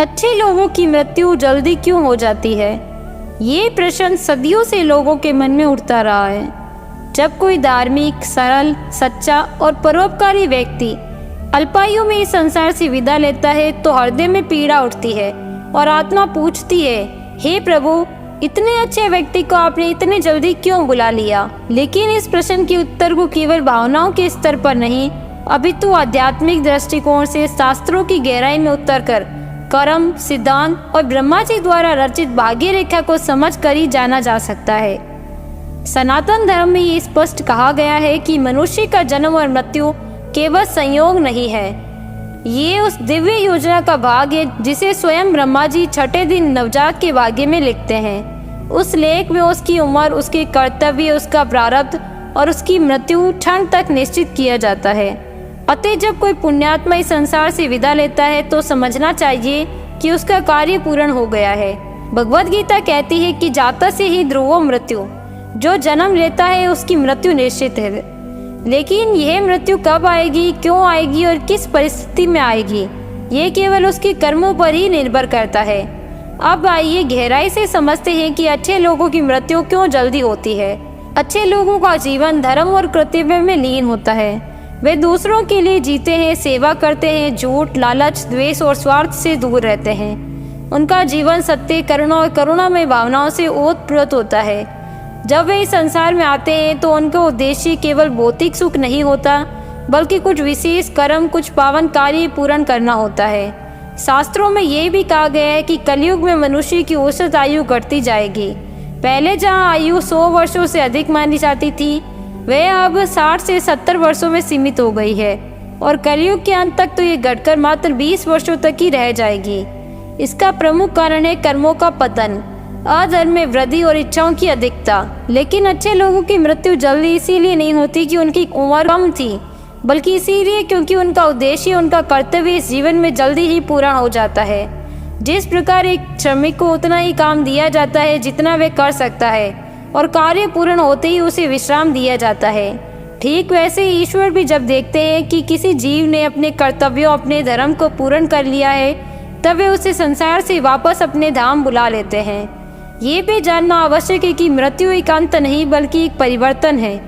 अच्छे लोगों की मृत्यु जल्दी क्यों हो जाती है? ये प्रश्न सदियों से लोगों के मन में उठता रहा है। जब कोई धार्मिक, सरल, सच्चा और परोपकारी व्यक्ति अल्पायु में इस संसार से विदा लेता है तो हृदय में पीड़ा उठती है और आत्मा पूछती है, हे प्रभु, इतने अच्छे व्यक्ति को आपने इतने जल्दी क्यों बुला लिया? लेकिन इस प्रश्न के उत्तर को केवल भावनाओं के स्तर पर नहीं, अपितु आध्यात्मिक दृष्टिकोण से शास्त्रों की गहराई में उतरकर कर्म, सिद्धांत और ब्रह्मा जी द्वारा रचित भाग्य रेखा को समझ कर ही जाना जा सकता है। सनातन धर्म में ये स्पष्ट कहा गया है कि मनुष्य का जन्म और मृत्यु केवल संयोग नहीं है, ये उस दिव्य योजना का भाग है जिसे स्वयं ब्रह्मा जी छठे दिन नवजात के भाग्य में लिखते हैं। उस लेख में उसकी उम्र, उसके कर्तव्य, उसका प्रारब्ध और उसकी मृत्यु क्षण तक निश्चित किया जाता है। अतः जब कोई पुण्यात्मा इस संसार से विदा लेता है तो समझना चाहिए कि उसका कार्य पूर्ण हो गया है। भगवद गीता कहती है कि जाता से ही ध्रुवो मृत्यु, जो जन्म लेता है उसकी मृत्यु निश्चित है। लेकिन यह मृत्यु कब आएगी, क्यों आएगी और किस परिस्थिति में आएगी, ये केवल उसके कर्मों पर ही निर्भर करता है। अब आइए गहराई से समझते हैं कि अच्छे लोगों की मृत्यु क्यों जल्दी होती है। अच्छे लोगों का जीवन धर्म और कर्तव्य में लीन होता है। वे दूसरों के लिए जीते हैं, सेवा करते हैं, झूठ, लालच, द्वेष और स्वार्थ से दूर रहते हैं। उनका जीवन सत्य, करुणा और करुणामय भावनाओं से ओतप्रोत होता है। जब वे इस संसार में आते हैं तो उनका उद्देश्य केवल भौतिक सुख नहीं होता, बल्कि कुछ विशेष कर्म, कुछ पावन कार्य पूर्ण करना होता है। शास्त्रों में ये भी कहा गया है कि कलयुग में मनुष्य की औसत आयु घटती जाएगी। पहले जहाँ आयु 100 वर्षों से अधिक मानी जाती थी, वह अब 60 से 70 वर्षों में सीमित हो गई है और कलयुग के अंत तक तो ये घटकर मात्र 20 वर्षों तक ही रह जाएगी। इसका प्रमुख कारण है कर्मों का पतन, अधर्म में वृद्धि और इच्छाओं की अधिकता। लेकिन अच्छे लोगों की मृत्यु जल्दी इसीलिए नहीं होती कि उनकी उम्र कम थी, बल्कि इसीलिए क्योंकि उनका उद्देश्य, उनका कर्तव्य इस जीवन में जल्दी ही पूरा हो जाता है। जिस प्रकार एक श्रमिक को उतना ही काम दिया जाता है जितना वह कर सकता है और कार्य पूर्ण होते ही उसे विश्राम दिया जाता है, ठीक वैसे ईश्वर भी जब देखते हैं कि किसी जीव ने अपने कर्तव्यों, अपने धर्म को पूर्ण कर लिया है, तब वे उसे संसार से वापस अपने धाम बुला लेते हैं। ये भी जानना आवश्यक है कि मृत्यु एक अंत नहीं बल्कि एक परिवर्तन है।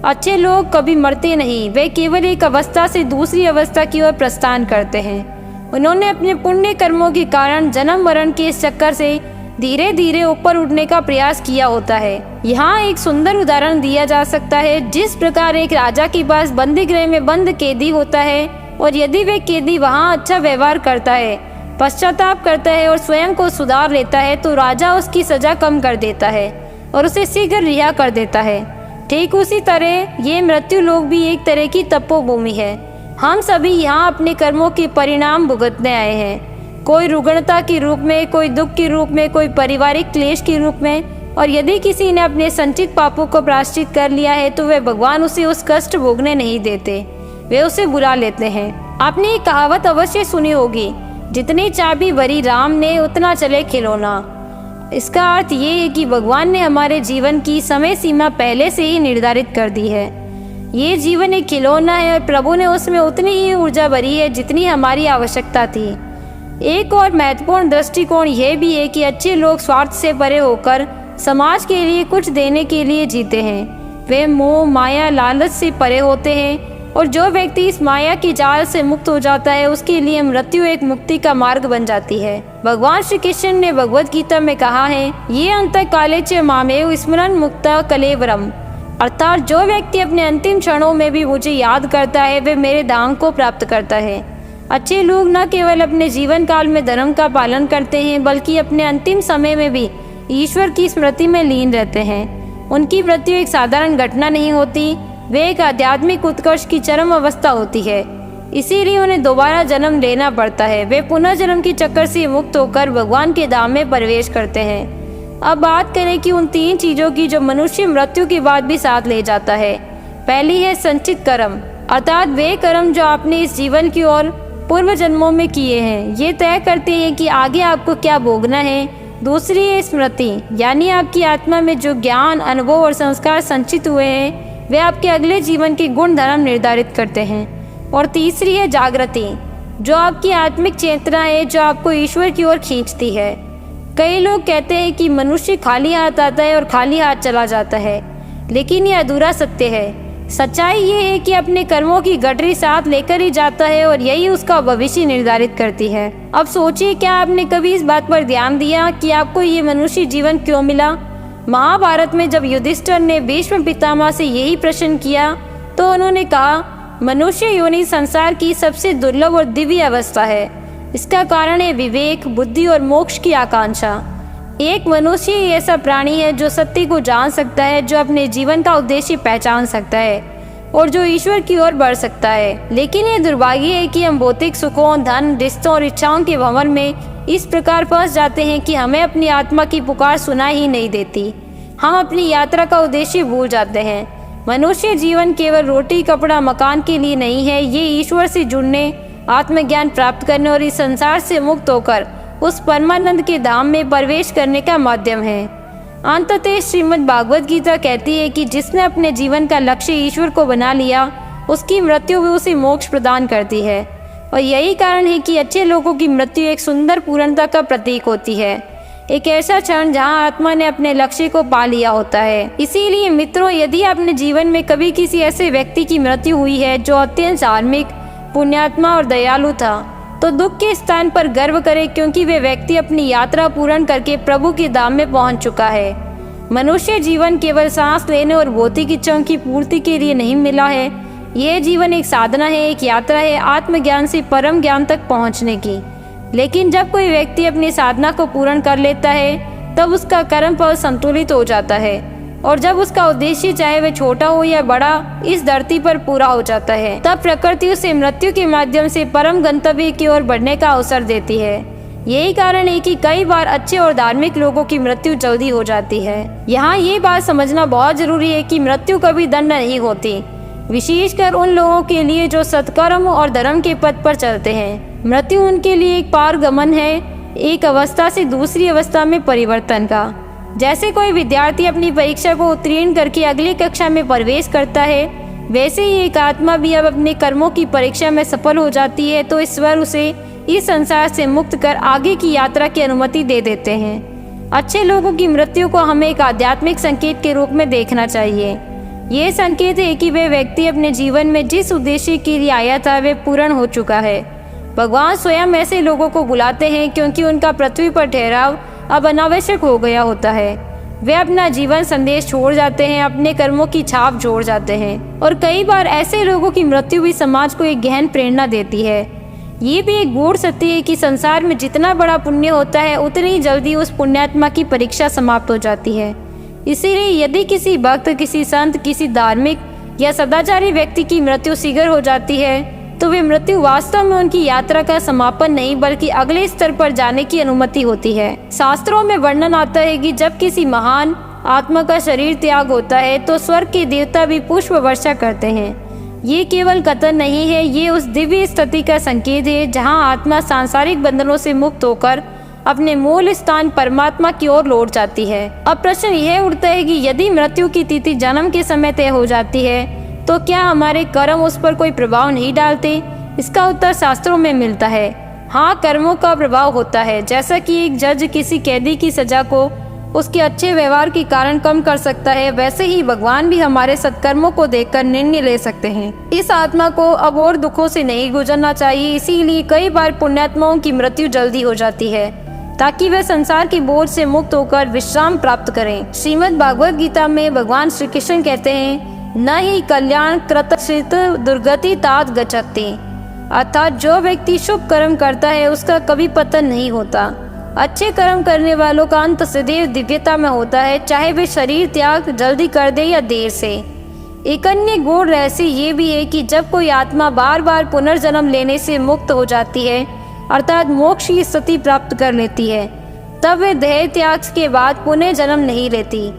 अच्छे लोग कभी मरते नहीं, वे केवल एक अवस्था से दूसरी अवस्था की ओर प्रस्थान करते हैं। उन्होंने अपने पुण्य कर्मों के कारण जन्म मरण के इस चक्कर से धीरे धीरे ऊपर उठने का प्रयास किया होता है। यहाँ एक सुंदर उदाहरण दिया जा सकता है। जिस प्रकार एक राजा के पास बंदी गृह में बंद कैदी होता है और यदि वह कैदी वहाँ अच्छा व्यवहार करता है, पश्चाताप करता है और स्वयं को सुधार लेता है, तो राजा उसकी सजा कम कर देता है और उसे शीघ्र रिहा कर देता है। ठीक उसी तरह ये मृत्यु लोक भी एक तरह की तपोभूमि है। हम सभी यहाँ अपने कर्मों के परिणाम भुगतने आए हैं, कोई रुग्णता के रूप में, कोई दुख के रूप में, कोई पारिवारिक क्लेश के रूप में। और यदि किसी ने अपने संचित पापों को प्रायश्चित कर लिया है तो वे भगवान उसे उस कष्ट भोगने नहीं देते, वे उसे बुला लेते हैं। आपने ये कहावत अवश्य सुनी होगी, जितनी चाबी भरी राम ने उतना चले खिलौना। इसका अर्थ ये है कि भगवान ने हमारे जीवन की समय सीमा पहले से ही निर्धारित कर दी है। ये जीवन एक खिलौना है और प्रभु ने उसमें उतनी ही ऊर्जा भरी है जितनी हमारी आवश्यकता थी। एक और महत्वपूर्ण दृष्टिकोण यह भी है कि अच्छे लोग स्वार्थ से परे होकर समाज के लिए कुछ देने के लिए जीते हैं। वे मोह, माया, लालच से परे होते हैं और जो व्यक्ति इस माया की जाल से मुक्त हो जाता है उसके लिए मृत्यु एक मुक्ति का मार्ग बन जाती है। भगवान श्री कृष्ण ने भगवद गीता में कहा है, ये अंत काले च मामेव स्मरण मुक्ता कलेवरम, अर्थात जो व्यक्ति अपने अंतिम क्षणों में भी मुझे याद करता है वे मेरे धाम को प्राप्त करता है। अच्छे लोग न केवल अपने जीवन काल में धर्म का पालन करते हैं बल्कि अपने अंतिम समय में भी ईश्वर की स्मृति में लीन रहते हैं। उनकी मृत्यु एक साधारण घटना नहीं होती, वे एक आध्यात्मिक उत्कर्ष की चरम अवस्था होती है। इसीलिए उन्हें दोबारा जन्म लेना पड़ता है। वे पुनः जन्म के चक्कर से मुक्त होकर भगवान के धाम में प्रवेश करते हैं। अब बात करें कि उन 3 चीजों की जो मनुष्य मृत्यु के बाद भी साथ ले जाता है। पहली है संचित कर्म, अर्थात वे कर्म जो आपने इस जीवन की और पूर्व जन्मों में किए हैं, ये तय करते हैं कि आगे आपको क्या भोगना है। दूसरी है स्मृति, यानी आपकी आत्मा में जो ज्ञान, अनुभव और संस्कार संचित हुए हैं वे आपके अगले जीवन के गुण धर्म निर्धारित करते हैं। और तीसरी है जागृति, जो आपकी आत्मिक चेतना है, जो आपको ईश्वर की ओर खींचती है। कई लोग कहते हैं कि मनुष्य खाली हाथ आता है और खाली हाथ चला जाता है, लेकिन ये अधूरा सत्य है। सच्चाई ये है कि अपने कर्मों की गठरी साथ लेकर ही जाता है और यही उसका भविष्य निर्धारित करती है। अब सोचिए, क्या आपने कभी इस बात पर ध्यान दिया कि आपको ये मनुष्य जीवन क्यों मिला? महाभारत में जब युधिष्ठिर ने भीष्म पितामह से यही प्रश्न किया तो उन्होंने कहा, मनुष्य योनि संसार की सबसे दुर्लभ और दिव्य अवस्था है। इसका कारण है विवेक, बुद्धि और मोक्ष की आकांक्षा। एक मनुष्य ही ऐसा प्राणी है जो सत्य को जान सकता है, जो अपने जीवन का उद्देश्य पहचान सकता है और जो ईश्वर की ओर बढ़ सकता है। लेकिन ये दुर्भाग्य है कि हम भौतिक सुखों, धन, रिश्तों और इच्छाओं के भंवर में इस प्रकार फंस जाते हैं कि हमें अपनी आत्मा की पुकार सुनाई ही नहीं देती। हम अपनी यात्रा का उद्देश्य भूल जाते हैं। मनुष्य जीवन केवल रोटी, कपड़ा, मकान के लिए नहीं है। ये ईश्वर से जुड़ने, आत्मज्ञान प्राप्त करने और इस संसार से मुक्त होकर उस परमानंद के धाम में प्रवेश करने का माध्यम है। अंततः श्रीमद् भागवत गीता कहती है कि जिसने अपने जीवन का लक्ष्य ईश्वर को बना लिया, उसकी मृत्यु भी उसे मोक्ष प्रदान करती है। और यही कारण है कि अच्छे लोगों की मृत्यु एक सुंदर पूर्णता का प्रतीक होती है, एक ऐसा क्षण जहां आत्मा ने अपने लक्ष्य को पा लिया होता है। इसीलिए मित्रों, यदि आपने जीवन में कभी किसी ऐसे व्यक्ति की मृत्यु हुई है जो अत्यंत धार्मिक, पुण्यात्मा और दयालु था, तो दुख के स्थान पर गर्व करें, क्योंकि वे व्यक्ति अपनी यात्रा पूर्ण करके प्रभु के धाम में पहुंच चुका है। मनुष्य जीवन केवल सांस लेने और भौतिक इच्छाओं की पूर्ति के लिए नहीं मिला है। यह जीवन एक साधना है, एक यात्रा है आत्मज्ञान से परम ज्ञान तक पहुंचने की। लेकिन जब कोई व्यक्ति अपनी साधना को पूर्ण कर लेता है, तब उसका कर्म फल संतुलित हो जाता है और जब उसका उद्देश्य, चाहे वह छोटा हो या बड़ा, इस धरती पर पूरा हो जाता है, तब प्रकृति उसे मृत्यु के माध्यम से परम गंतव्य की ओर बढ़ने का अवसर देती है। यही कारण है कि कई बार अच्छे और धार्मिक लोगों की मृत्यु जल्दी हो जाती है। यहाँ ये बात समझना बहुत जरूरी है कि मृत्यु कभी दंड नहीं होती, विशेषकर उन लोगों के लिए जो सत्कर्म और धर्म के पथ पर चलते हैं। मृत्यु उनके लिए एक पारगमन है, एक अवस्था से दूसरी अवस्था में परिवर्तन का। जैसे कोई विद्यार्थी अपनी परीक्षा को उत्तीर्ण करके अगली कक्षा में प्रवेश करता है, वैसे ही एक आत्मा भी अब अपने कर्मों की परीक्षा में सफल हो जाती है तो ईश्वर उसे इस संसार से मुक्त कर आगे की यात्रा की अनुमति दे देते हैं। अच्छे लोगों की मृत्यु को हमें एक आध्यात्मिक संकेत के रूप में देखना चाहिए। ये संकेत है कि वे व्यक्ति अपने जीवन में जिस उद्देश्य के लिए आया था वह पूर्ण हो चुका है। भगवान स्वयं ऐसे लोगों को बुलाते हैं क्योंकि उनका पृथ्वी पर ठहराव अब अनावश्यक हो गया होता है। वे अपना जीवन संदेश छोड़ जाते हैं, अपने कर्मों की छाप छोड़ जाते हैं और कई बार ऐसे लोगों की मृत्यु भी समाज को एक गहन प्रेरणा देती है। ये भी एक गूढ़ सत्य है कि संसार में जितना बड़ा पुण्य होता है, उतनी ही जल्दी उस पुण्यात्मा की परीक्षा समाप्त हो जाती है। इसीलिए यदि किसी भक्त, किसी संत, किसी धार्मिक या सदाचारी व्यक्ति की मृत्यु शीघ्र हो जाती है, तो वे मृत्यु वास्तव में उनकी यात्रा का समापन नहीं बल्कि अगले स्तर पर जाने की अनुमति होती है। शास्त्रों में वर्णन आता है कि जब किसी महान आत्मा का शरीर त्याग होता है तो स्वर्ग के देवता भी पुष्प वर्षा करते हैं। ये केवल कथन नहीं है, ये उस दिव्य स्थिति का संकेत है जहां आत्मा सांसारिक बंधनों से मुक्त होकर अपने मूल स्थान परमात्मा की ओर लौट जाती है। अब प्रश्न यह उठता है कि यदि मृत्यु की तिथि जन्म के समय तय हो जाती है तो क्या हमारे कर्म उस पर कोई प्रभाव नहीं डालते? इसका उत्तर शास्त्रों में मिलता है, हाँ, कर्मों का प्रभाव होता है। जैसा कि एक जज किसी कैदी की सजा को उसके अच्छे व्यवहार के कारण कम कर सकता है, वैसे ही भगवान भी हमारे सत्कर्मों को देखकर निर्णय ले सकते हैं। इस आत्मा को अब और दुखों से नहीं गुजरना चाहिए, इसीलिए कई बार पुण्यात्माओं की मृत्यु जल्दी हो जाती है ताकि वे संसार की बोझ से मुक्त होकर विश्राम प्राप्त करें। श्रीमद् भागवत गीता में भगवान श्री कृष्ण कहते हैं, न ही कल्याण कृतश्रित दुर्गति तात गच्छति, अर्थात जो व्यक्ति शुभ कर्म करता है उसका कभी पतन नहीं होता। अच्छे कर्म करने वालों का अंत सदैव दिव्यता में होता है, चाहे वे शरीर त्याग जल्दी कर दे या देर से। एक अन्य गूढ़ रहस्य ये भी है कि जब कोई आत्मा बार बार पुनर्जन्म लेने से मुक्त हो जाती है, अर्थात मोक्ष की स्थिति प्राप्त कर लेती है, तब वे देह त्याग के बाद पुनः जन्म नहीं लेती।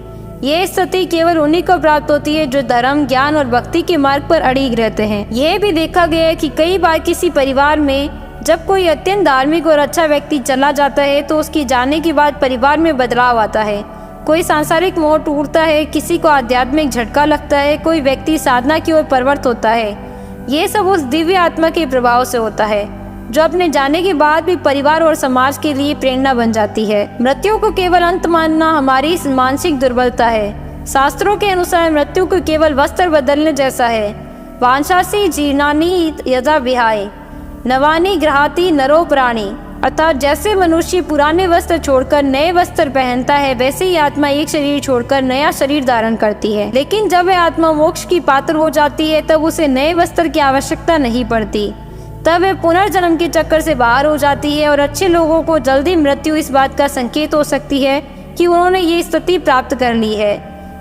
ये स्थिति केवल उन्हीं को प्राप्त होती है जो धर्म, ज्ञान और भक्ति के मार्ग पर अड़िग रहते हैं। यह भी देखा गया है कि कई बार किसी परिवार में जब कोई अत्यंत धार्मिक और अच्छा व्यक्ति चला जाता है तो उसके जाने के बाद परिवार में बदलाव आता है। कोई सांसारिक मोह टूटता है, किसी को आध्यात्मिक झटका लगता है, कोई व्यक्ति साधना की ओर प्रवृत्त होता है। ये सब उस दिव्य आत्मा के प्रभाव से होता है। जो अपने जाने के बाद भी परिवार और समाज के लिए प्रेरणा बन जाती है। मृत्यु को केवल अंत मानना हमारी मानसिक दुर्बलता है। शास्त्रों के अनुसार मृत्यु को केवल वस्त्र बदलने जैसा है। वांछासी जीर्णानि यथा विहाय नवानि गृहाति नरो प्राणी, अर्थात जैसे मनुष्य पुराने वस्त्र छोड़कर नए वस्त्र पहनता है, वैसे ही आत्मा एक शरीर छोड़कर नया शरीर धारण करती है। लेकिन जब वह आत्मा मोक्ष की पात्र हो जाती है, तब उसे नए वस्त्र की आवश्यकता नहीं पड़ती। तब वह पुनर्जन्म के चक्कर से बाहर हो जाती है। और अच्छे लोगों को जल्दी मृत्यु इस बात का संकेत हो सकती है कि उन्होंने ये स्थिति प्राप्त कर ली है।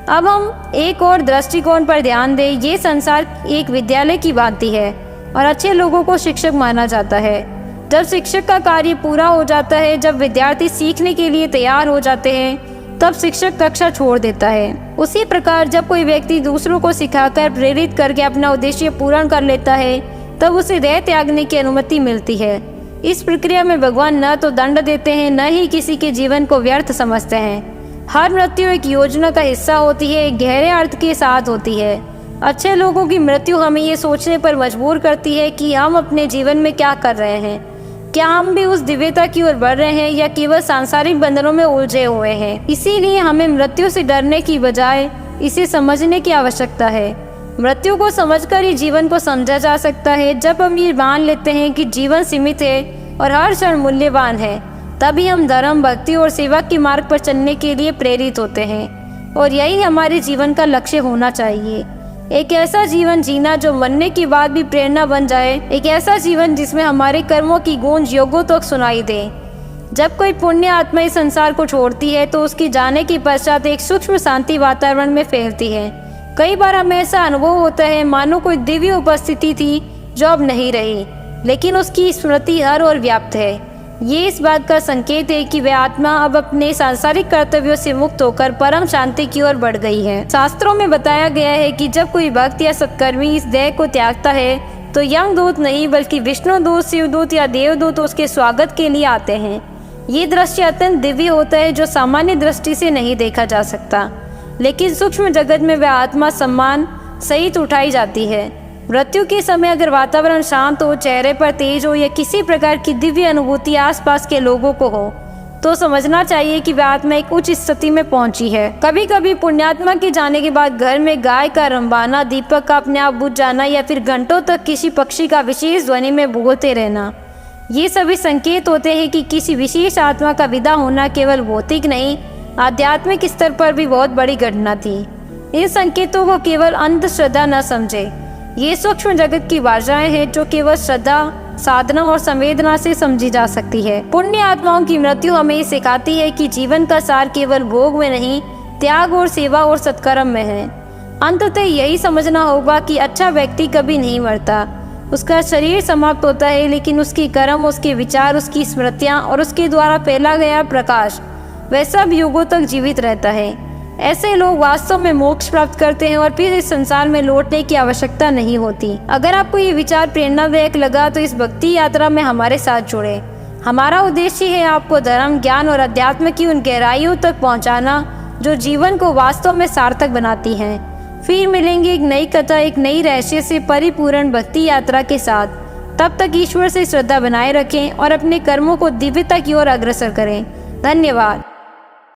अब हम एक और दृष्टिकोण पर ध्यान दें। ये संसार एक विद्यालय की भांति है और अच्छे लोगों को शिक्षक माना जाता है। जब शिक्षक का कार्य पूरा हो जाता है, जब विद्यार्थी सीखने के लिए तैयार हो जाते हैं, तब शिक्षक कक्षा छोड़ देता है। उसी प्रकार जब कोई व्यक्ति दूसरों को सिखाकर प्रेरित करके अपना उद्देश्य पूर्ण कर लेता है, तब उसे देह त्यागने की अनुमति मिलती है। इस प्रक्रिया में भगवान न तो दंड देते हैं, न ही किसी के जीवन को व्यर्थ समझते हैं। हर मृत्यु एक योजना का हिस्सा होती है, एक गहरे अर्थ के साथ होती है। अच्छे लोगों की मृत्यु हमें ये सोचने पर मजबूर करती है कि हम अपने जीवन में क्या कर रहे हैं। क्या हम भी उस दिव्यता की ओर बढ़ रहे हैं या केवल सांसारिक बंधनों में उलझे हुए हैं। इसीलिए हमें मृत्यु से डरने की बजाय इसे समझने की आवश्यकता है। मृत्यु को समझकर ही जीवन को समझा जा सकता है। जब हम ये मान लेते हैं कि जीवन सीमित है और हर क्षण मूल्यवान है, तभी हम धर्म, भक्ति और सेवा के मार्ग पर चलने के लिए प्रेरित होते हैं। और यही हमारे जीवन का लक्ष्य होना चाहिए। एक ऐसा जीवन जीना जो मरने के बाद भी प्रेरणा बन जाए। एक ऐसा जीवन जिसमें हमारे कर्मों की गूंज योगों तक सुनाई दे। जब कोई पुण्य आत्मा इस संसार को छोड़ती है, तो उसकी जाने के पश्चात एक सूक्ष्म शांति वातावरण में फैलती है। कई बार हमें ऐसा अनुभव होता है मानो कोई दिव्य उपस्थिति थी जो अब नहीं रही, लेकिन उसकी स्मृति हर ओर व्याप्त है। ये इस बात का संकेत है कि वह आत्मा अब अपने सांसारिक कर्तव्यों से मुक्त होकर परम शांति की ओर बढ़ गई है। शास्त्रों में बताया गया है कि जब कोई भक्त या सत्कर्मी इस देह को त्यागता है, तो यमदूत नहीं बल्कि विष्णुदूत, शिवदूत या देवदूत उसके स्वागत के लिए आते हैं। ये दृश्य अत्यंत दिव्य होता है, जो सामान्य दृष्टि से नहीं देखा जा सकता, लेकिन सूक्ष्म जगत में वह आत्मा सम्मान सहित उठाई जाती है। मृत्यु के समय अगर वातावरण शांत हो, चेहरे पर तेज हो या किसी प्रकार की दिव्य अनुभूति आसपास के लोगों को हो, तो समझना चाहिए कि वह आत्मा एक उच्च स्थिति में पहुंची है। कभी कभी पुण्यात्मा के जाने के बाद घर में गाय का रंबाना, दीपक का अपने आप बुझ जाना या फिर घंटों तक किसी पक्षी का विशेष ध्वनि में बोलते रहना, ये सभी संकेत होते हैं कि किसी विशेष आत्मा का विदा होना केवल भौतिक नहीं, आध्यात्मिक स्तर पर भी बहुत बड़ी घटना थी। इन संकेतों को केवल अंधश्रद्धा न समझे। ये सूक्ष्म जगत की भाषाएं हैं जो केवल श्रद्धा, साधना और संवेदना से समझी जा सकती है। पुण्य आत्माओं की मृत्यु हमें सिखाती है कि जीवन का सार केवल भोग में नहीं, त्याग और सेवा और सत्कर्म में है। अंततः यही समझना होगा कि अच्छा व्यक्ति कभी नहीं मरता। उसका शरीर समाप्त होता है, लेकिन उसके कर्म, उसके विचार, उसकी स्मृतियाँ और उसके द्वारा फैला गया प्रकाश वह सब युगों तक जीवित रहता है। ऐसे लोग वास्तव में मोक्ष प्राप्त करते हैं और फिर इस संसार में लौटने की आवश्यकता नहीं होती। अगर आपको ये विचार प्रेरणादायक लगा तो इस भक्ति यात्रा में हमारे साथ जुड़े। हमारा उद्देश्य है आपको धर्म, ज्ञान और अध्यात्म की उन गहराइयों तक पहुंचाना जो जीवन को वास्तव में सार्थक बनाती हैं। फिर मिलेंगे एक नई कथा, एक नई रहस्य से परिपूर्ण भक्ति यात्रा के साथ। तब तक ईश्वर से श्रद्धा बनाए रखें और अपने कर्मों को दिव्यता की ओर अग्रसर करें। धन्यवाद।